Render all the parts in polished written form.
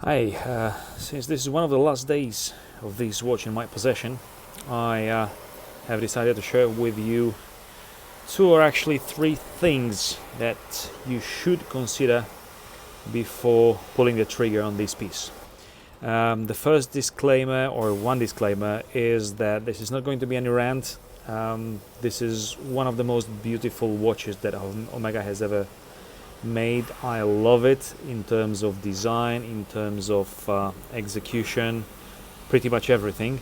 Hi, since this is one of the last days of this watch in my possession, I have decided to share with you two or actually three things that you should consider before pulling the trigger on this piece. The first disclaimer, or one disclaimer, is that this is not going to be any rant. This is one of the most beautiful watches that Omega has ever made. I love it in terms of design, in terms of execution, pretty much everything.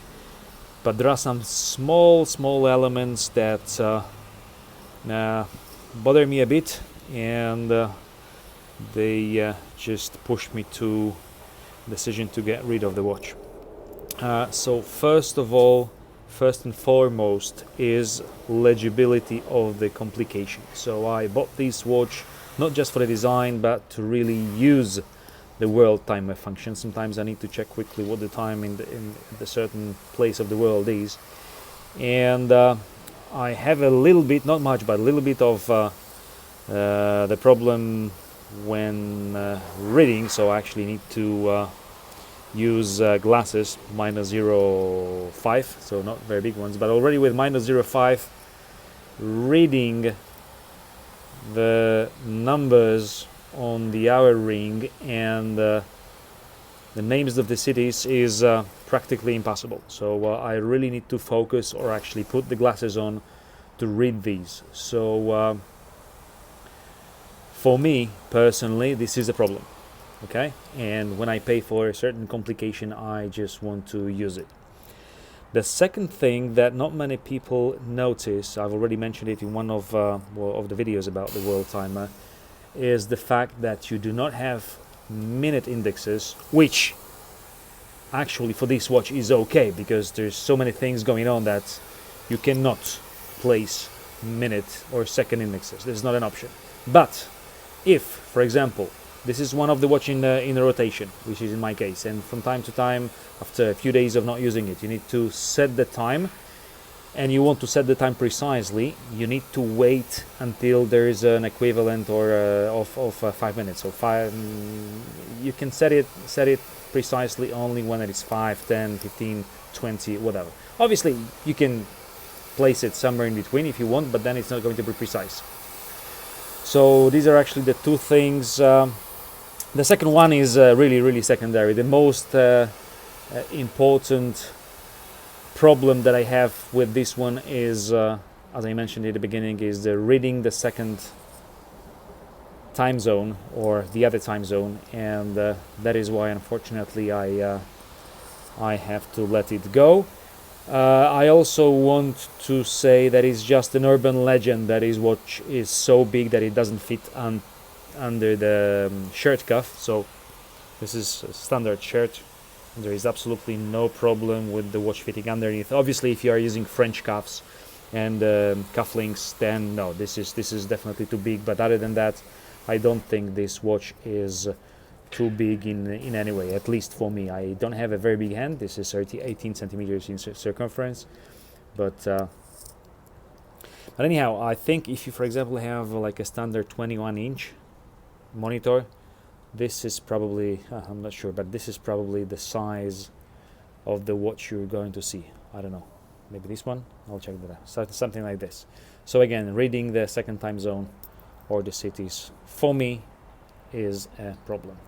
But there are some small elements that bother me a bit, and they just pushed me to decision to get rid of the watch. So first and foremost is legibility of the complication. So I bought this watch not just for the design, but to really use the world timer function. Sometimes I need to check quickly what the time in the certain place of the world is, and I have a little bit, not much, but a little bit of the problem when reading. So I actually need to use glasses -0.5, so not very big ones, but already with -0.5, reading the numbers on the hour ring and the names of the cities is practically impossible. So I really need to focus, or actually put the glasses on to read these. So for me personally, this is a problem. Okay, and when I pay for a certain complication, I just want to use it. The second thing that not many people notice, I've already mentioned it in one of the videos about the world timer, is the fact that you do not have minute indexes, which actually for this watch is okay, because there's so many things going on that you cannot place minute or second indexes. There's not an option. But if, for example, this is one of the watch in a rotation, which is in my case, and from time to time, after a few days of not using it, you need to set the time, and you want to set the time precisely. You need to wait until there is an equivalent or of 5 minutes. So you can set it precisely only when it is 5, 10, 15, 20, whatever. Obviously, you can place it somewhere in between if you want, but then it's not going to be precise. So these are actually the two things. The second one is really secondary. The most important problem that I have with this one is, as I mentioned at the beginning, is the reading the second time zone or the other time zone, and that is why unfortunately I have to let it go. I also want to say that it's just an urban legend that his watch is so big that it doesn't fit under the shirt cuff. So this is a standard shirt. There is absolutely no problem with the watch fitting underneath. Obviously, if you are using French cuffs and cufflinks, then no, this is definitely too big. But other than that, I don't think this watch is too big in any way, at least for me. I don't have a very big hand. This is 18 centimeters in circumference, but anyhow, I think if you, for example, have like a standard 21-inch monitor, this is probably, I'm not sure, but this is probably the size of the watch you're going to see. I don't know, maybe this one, I'll check that out. Something like this. So again, reading the second time zone or the cities, for me, is a problem.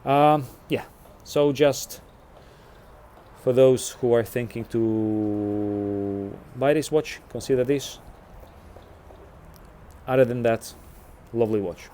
Yeah, so just for those who are thinking to buy this watch, consider this. Other than that, lovely watch.